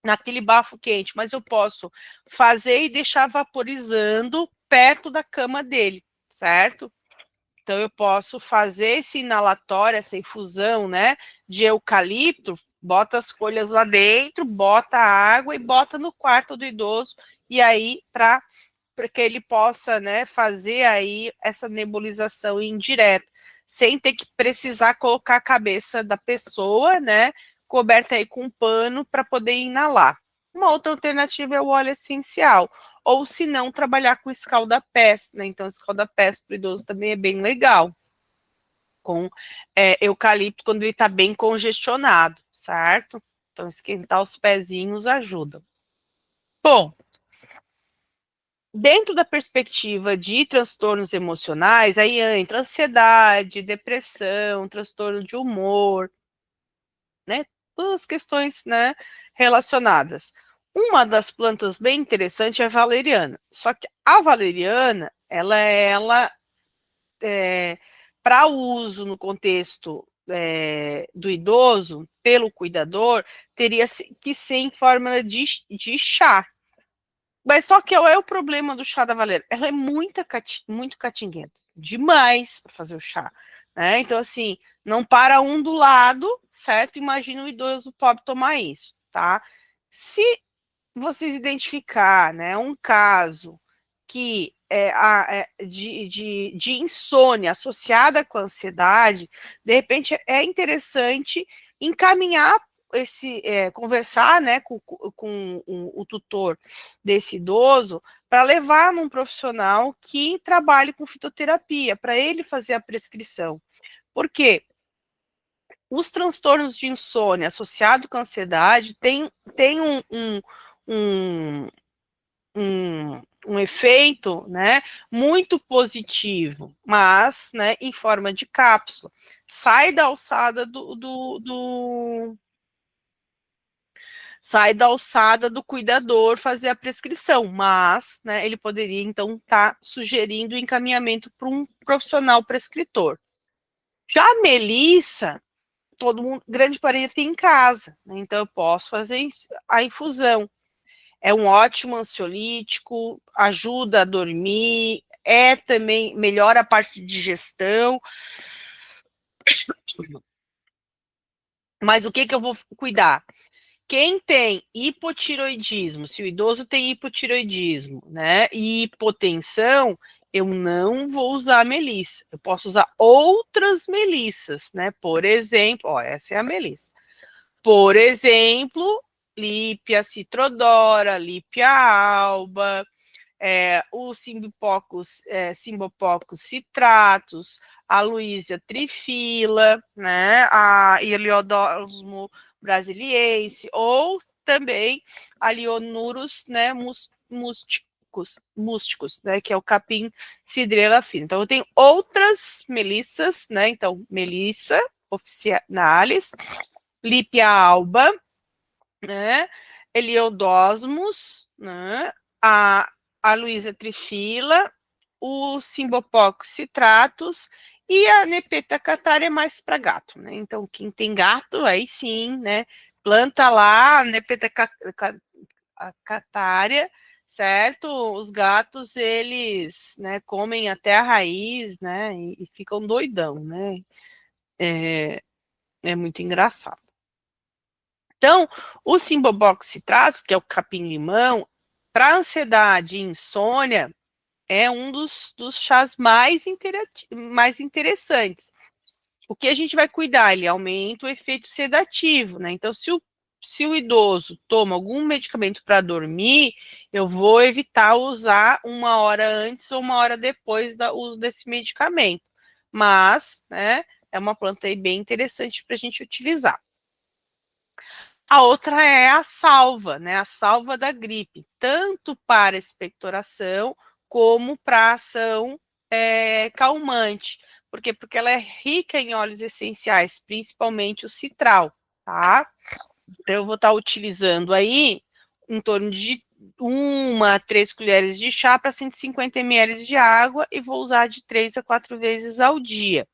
naquele bafo quente, mas eu posso fazer e deixar vaporizando perto da cama dele, certo? Então eu posso fazer esse inalatório, essa infusão, né, de eucalipto, bota as folhas lá dentro, bota a água e bota no quarto do idoso, e aí para que ele possa, né, fazer aí essa nebulização indireta, sem ter que precisar colocar a cabeça da pessoa, né, coberta aí com um pano para poder inalar. Uma outra alternativa é o óleo essencial, ou se não, trabalhar com escaldapés, né? Então, escaldapés para o idoso também é bem legal, com eucalipto quando ele está bem congestionado, certo? Então, esquentar os pezinhos ajuda. Bom, dentro da perspectiva de transtornos emocionais, aí entra ansiedade, depressão, transtorno de humor, né? Todas as questões, né, relacionadas. Uma das plantas bem interessante é a valeriana. Só que a valeriana, ela para uso no contexto do idoso, pelo cuidador, teria que ser em forma de chá. Mas só que é o problema do chá da Valéria. Ela é muito catinguenta. Demais para fazer o chá. Né? Então, assim, não para um do lado, certo? Imagina o idoso pobre tomar isso, tá? Se vocês identificar, né, um caso que de insônia associada com a ansiedade, de repente é interessante encaminhar conversar, né, com o tutor desse idoso para levar num profissional que trabalhe com fitoterapia, para ele fazer a prescrição. Por quê? Os transtornos de insônia associados com a ansiedade tem um, um efeito, né, muito positivo, mas, né, em forma de cápsula. Sai da alçada sai da alçada do cuidador fazer a prescrição, mas, né, ele poderia então estar sugerindo o encaminhamento para um profissional prescritor. Já a melissa, todo mundo, grande parede tem em casa, né, então eu posso fazer a infusão. É um ótimo ansiolítico, ajuda a dormir, também melhora a parte de digestão. Mas o que eu vou cuidar? Quem tem hipotiroidismo, se o idoso tem hipotiroidismo, né, e hipotensão, eu não vou usar a melissa. Eu posso usar outras melissas, né? Por exemplo, ó, essa é a melissa. Por exemplo, Lípia citrodora, Lípia alba, o Cymbopoccus citratus, a Luísa trifila, né, a Heliodosmo brasiliense, ou também a Lionurus, né, músticos, né, que é o capim cidrela fina. Então, eu tenho outras melissas, né, então, melissa officinalis, Lípia alba, né, Heliodosmus, né, a, a Luísa trifila, o Cymbopoccus citratus e a Nepeta catária é mais para gato, né? Então, quem tem gato, aí sim, né, planta lá a Nepeta catária, certo? Os gatos, eles, né, comem até a raiz, né, e ficam doidão, né? É muito engraçado. Então, o Cymbopoccus citratus, que é o capim-limão, para ansiedade e insônia, é um dos chás mais interessantes. O que a gente vai cuidar? Ele aumenta o efeito sedativo, né? Então, se o idoso toma algum medicamento para dormir, eu vou evitar usar 1 hora antes ou 1 hora depois do uso desse medicamento. Mas, né, é uma planta aí bem interessante para a gente utilizar. A outra é a salva, né? A salva da gripe, tanto para expectoração como para ação calmante. Por quê? Porque ela é rica em óleos essenciais, principalmente o citral, tá? Então, eu vou estar utilizando aí em torno de 1 a 3 colheres de chá para 150 ml de água e vou usar de 3 a 4 vezes ao dia.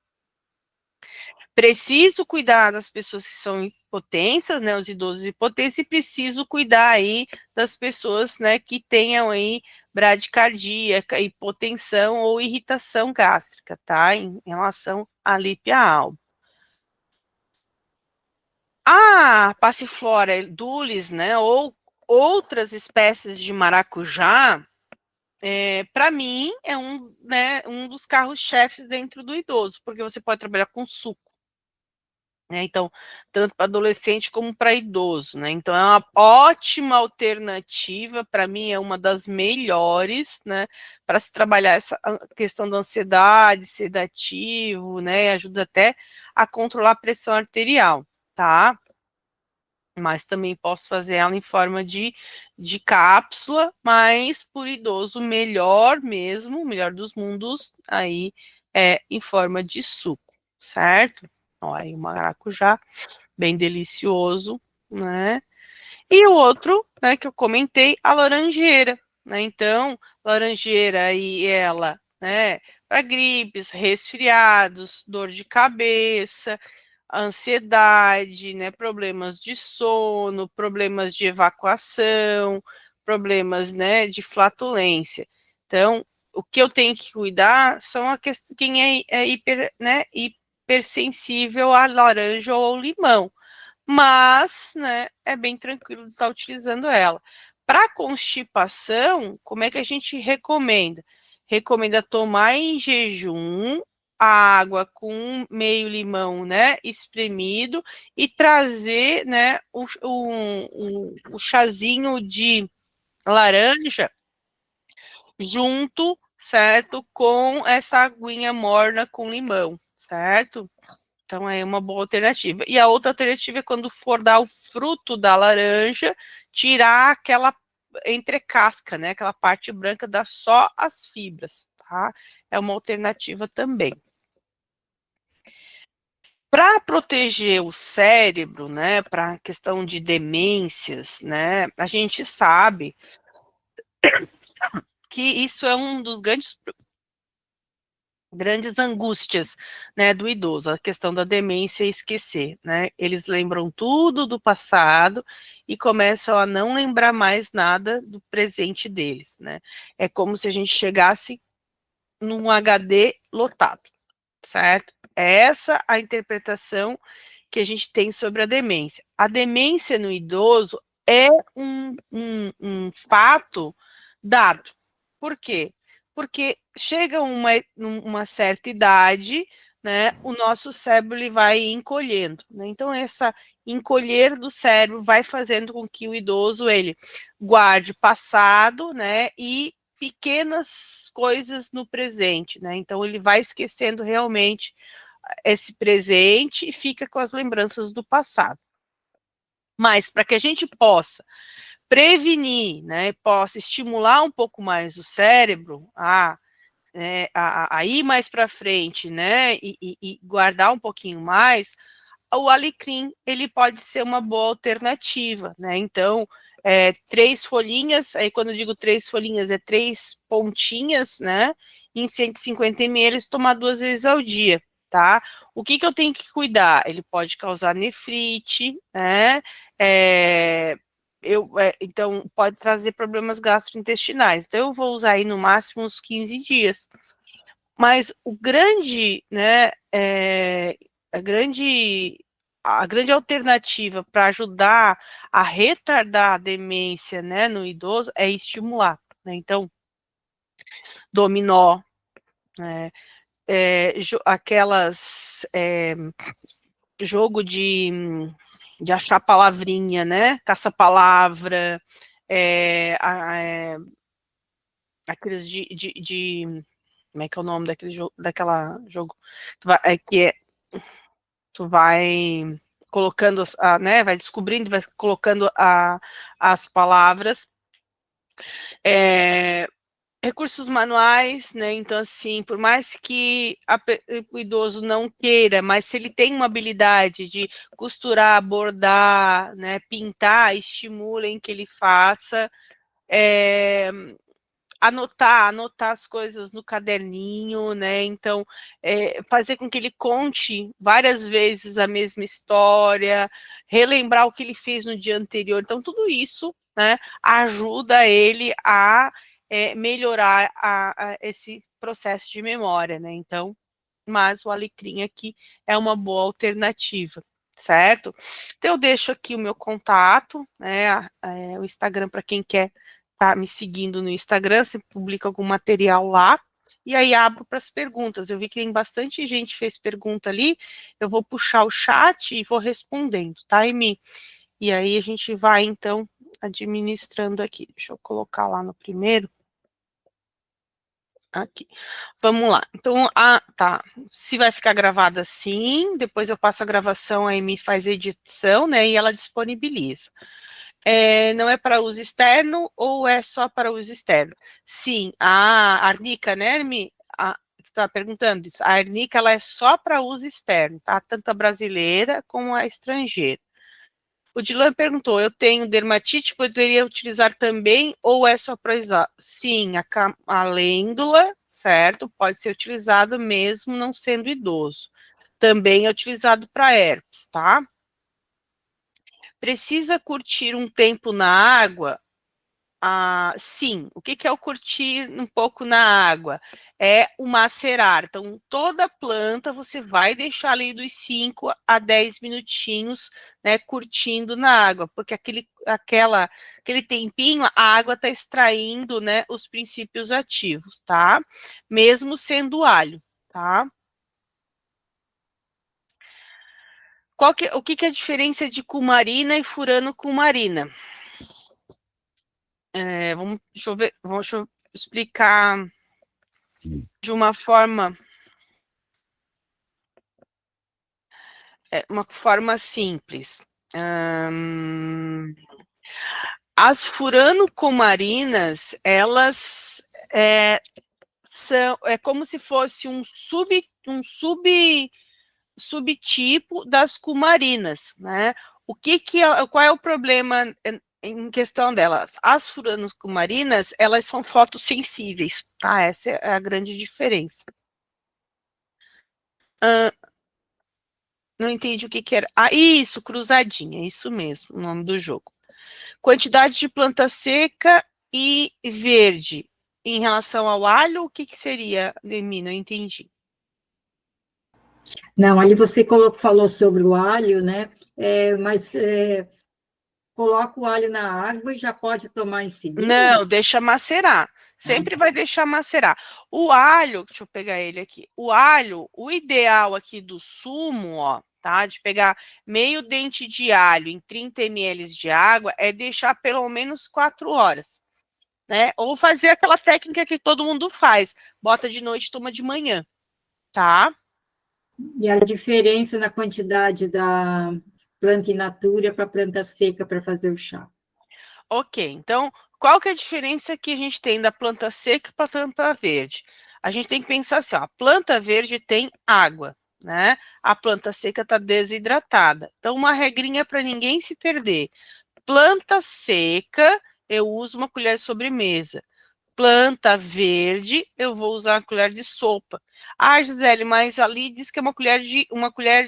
Preciso cuidar das pessoas que são hipotensas, né, os idosos hipotensos, e preciso cuidar aí das pessoas, né, que tenham aí bradicardia, hipotensão ou irritação gástrica, tá, em relação à lipia-albo. A passiflora edulis, né, ou outras espécies de maracujá, para mim é um dos carros-chefes dentro do idoso, porque você pode trabalhar com suco, né? Então, tanto para adolescente como para idoso, né? Então, é uma ótima alternativa, para mim é uma das melhores, né? Para se trabalhar essa questão da ansiedade, sedativo, né? Ajuda até a controlar a pressão arterial, tá? Mas também posso fazer ela em forma de cápsula, mas por idoso melhor mesmo, melhor dos mundos, aí em forma de suco, certo? Ó, aí o maracujá, bem delicioso, né? E o outro, né, que eu comentei, a laranjeira, né? Então, laranjeira aí ela, né, para gripes, resfriados, dor de cabeça, ansiedade, né, problemas de sono, problemas de evacuação, problemas, né, de flatulência. Então, o que eu tenho que cuidar são a questão, quem é hiper, né, hipersensível à laranja ou ao limão, mas, né, é bem tranquilo de estar utilizando ela. Para constipação, como é que a gente recomenda? Recomenda tomar em jejum a água com meio limão, né, espremido, e trazer, né, o chazinho de laranja junto, certo, com essa aguinha morna com limão, certo? Então é uma boa alternativa. E a outra alternativa é quando for dar o fruto da laranja, tirar aquela entrecasca, né? Aquela parte branca, dá só as fibras, tá? É uma alternativa também. Para proteger o cérebro, né, para a questão de demências, né, a gente sabe que isso é um dos grandes angústias, né, do idoso, a questão da demência e esquecer, né? Eles lembram tudo do passado e começam a não lembrar mais nada do presente deles, né? É como se a gente chegasse num HD lotado, certo? É essa a interpretação que a gente tem sobre a demência. A demência no idoso é um fato dado. Por quê? Porque chega uma certa idade, né, o nosso cérebro ele vai encolhendo, né? Então essa encolher do cérebro vai fazendo com que o idoso ele guarde passado, né, e pequenas coisas no presente, né? Então ele vai esquecendo realmente esse presente e fica com as lembranças do passado. Mas para que a gente possa prevenir, né, possa estimular um pouco mais o cérebro a ir mais para frente, né, e guardar um pouquinho mais, o alecrim ele pode ser uma boa alternativa, né? Então, 3 folhinhas, aí quando eu digo 3 folhinhas, é 3 pontinhas, né? Em 150 ml, tomar 2 vezes ao dia, tá? O que eu tenho que cuidar? Ele pode causar nefrite, né? Então, pode trazer problemas gastrointestinais. Então, eu vou usar aí no máximo uns 15 dias. Mas o grande, né, a grande alternativa para ajudar a retardar a demência, né, no idoso é estimular, né? Então, dominó, né, aquelas jogo de achar palavrinha, né? Caça-palavra, é, aqueles como é que é o nome daquele jogo, daquela jogo que tu vai colocando, né, vai descobrindo, vai colocando as palavras. Recursos manuais, né, então assim, por mais que o idoso não queira, mas se ele tem uma habilidade de costurar, bordar, né, pintar, estimulem que ele faça, anotar as coisas no caderninho, né? Então, fazer com que ele conte várias vezes a mesma história, relembrar o que ele fez no dia anterior. Então, tudo isso, né, ajuda ele a melhorar esse processo de memória, né? Então, mas o alecrim aqui é uma boa alternativa, certo? Então, eu deixo aqui o meu contato, né? O Instagram para quem quer tá me seguindo no Instagram, você publica algum material lá, e aí abro para as perguntas. Eu vi que tem bastante gente que fez pergunta ali, eu vou puxar o chat e vou respondendo, tá, Emi? E aí a gente vai, então, administrando aqui. Deixa eu colocar lá no primeiro. Aqui. Vamos lá. Então, tá. Se vai ficar gravada assim, depois eu passo a gravação, a Emi faz a edição, né, e ela disponibiliza. Não é para uso externo ou é só para uso externo? Sim, a arnica, né, Hermi? Que está perguntando isso. A arnica, ela é só para uso externo, tá? Tanto a brasileira como a estrangeira. O Dilan perguntou, eu tenho dermatite, poderia utilizar também ou é só para usar? Sim, a lêndula, certo? Pode ser utilizado mesmo não sendo idoso. Também é utilizado para herpes, tá? Precisa curtir um tempo na água? Sim. O que é o curtir um pouco na água? É o macerar. Então, toda planta você vai deixar ali dos 5 a 10 minutinhos, né, curtindo na água, porque aquele tempinho, a água está extraindo, né, os princípios ativos, tá? Mesmo sendo alho, tá? O que é a diferença de cumarina e furano cumarina? Deixa eu ver, deixa eu explicar de uma forma simples. As furano-comarinas, elas são como se fosse um subtipo das cumarinas, né? Qual é o problema em questão delas? As furano-comarinas, elas são fotossensíveis, tá? Essa é a grande diferença. Não entendi o que era. Isso, cruzadinha, isso mesmo, o nome do jogo. Quantidade de planta seca e verde. Em relação ao alho, o que seria, Demi? Não entendi. Não, ali você falou sobre o alho, né? Mas coloca o alho na água e já pode tomar em seguida? Não, deixa macerar. Sempre vai deixar macerar. O alho, deixa eu pegar ele aqui. O alho, o ideal aqui do sumo, ó, tá? De pegar meio dente de alho em 30 ml de água é deixar pelo menos 4 horas, né? Ou fazer aquela técnica que todo mundo faz. Bota de noite, toma de manhã, tá? E a diferença na quantidade da planta in natura para a planta seca para fazer o chá? Ok, então, qual que é a diferença que a gente tem da planta seca para a planta verde? A gente tem que pensar assim, ó, a planta verde tem água, né? A planta seca está desidratada. Então, uma regrinha para ninguém se perder. Planta seca, eu uso uma colher de sobremesa. Planta verde, eu vou usar uma colher de sopa. Gisele, mas ali diz que é uma colher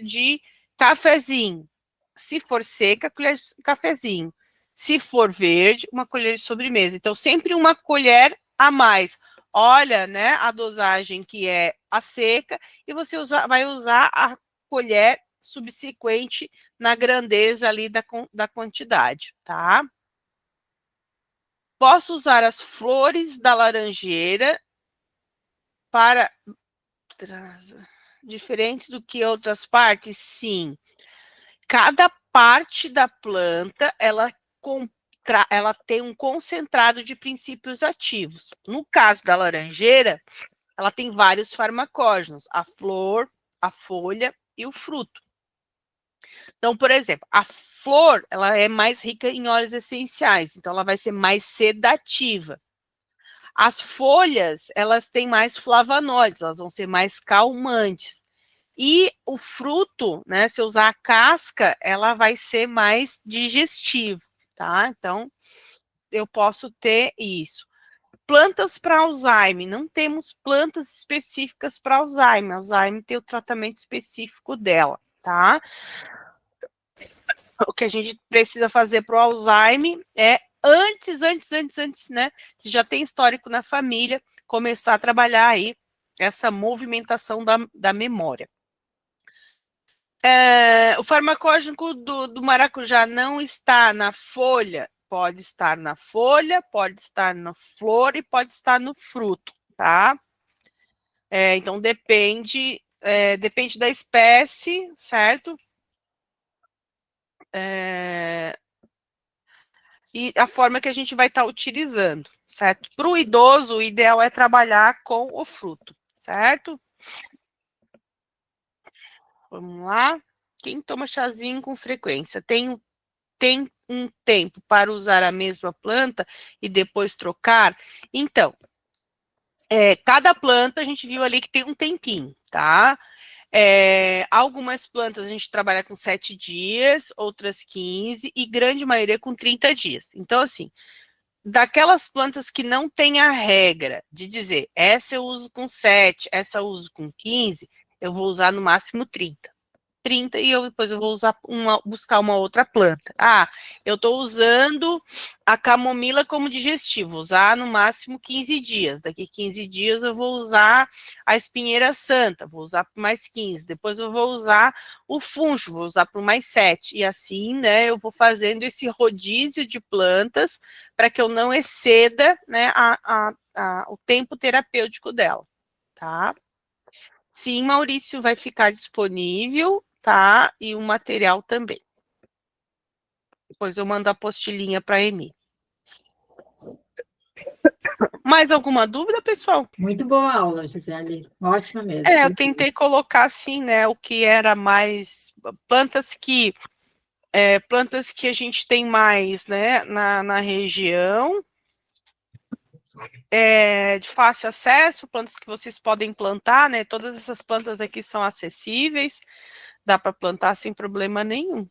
de cafezinho. Se for seca, colher de cafezinho. Se for verde, uma colher de sobremesa. Então, sempre uma colher a mais. Olha, né, a dosagem que é a seca e você vai usar a colher subsequente na grandeza ali da quantidade, tá? Posso usar as flores da laranjeira para diferente do que outras partes? Sim. Cada parte da planta, ela tem um concentrado de princípios ativos. No caso da laranjeira, ela tem vários farmacógenos, a flor, a folha e o fruto. Então, por exemplo, a flor, ela é mais rica em óleos essenciais, então ela vai ser mais sedativa. As folhas, elas têm mais flavonoides, elas vão ser mais calmantes. E o fruto, né, se eu usar a casca, ela vai ser mais digestivo, tá? Então, eu posso ter isso. Plantas para Alzheimer, não temos plantas específicas para Alzheimer. Alzheimer tem o tratamento específico dela, tá? O que a gente precisa fazer para o Alzheimer é antes, né? Se já tem histórico na família, começar a trabalhar aí essa movimentação da memória. O farmacógeno do maracujá não está na folha, pode estar na folha, pode estar na flor e pode estar no fruto, tá? Então depende da espécie, certo? E a forma que a gente vai estar utilizando, certo? Para o idoso, o ideal é trabalhar com o fruto, certo? Vamos lá. Quem toma chazinho com frequência tem um tempo para usar a mesma planta e depois trocar? Então, cada planta a gente viu ali que tem um tempinho, tá? Algumas plantas a gente trabalha com 7 dias, outras 15, e grande maioria com 30 dias. Então, assim, daquelas plantas que não tem a regra de dizer, essa eu uso com 7, essa eu uso com 15, eu vou usar no máximo 30 e depois eu vou usar buscar uma outra planta. Eu estou usando a camomila como digestivo, vou usar no máximo 15 dias. Daqui 15 dias eu vou usar a espinheira santa, vou usar por mais 15. Depois eu vou usar o funcho, vou usar por mais 7. E assim, né, eu vou fazendo esse rodízio de plantas para que eu não exceda, né, o tempo terapêutico dela, tá? Sim, Maurício, vai ficar disponível, tá? E o material também. Depois eu mando a apostilinha para a Emi. Mais alguma dúvida, pessoal? Muito boa aula, Gisele. Ótima mesmo. Eu tentei colocar assim, né, o que era mais plantas que a gente tem mais, né, na região, de fácil acesso, plantas que vocês podem plantar, né? Todas essas plantas aqui são acessíveis, dá para plantar sem problema nenhum.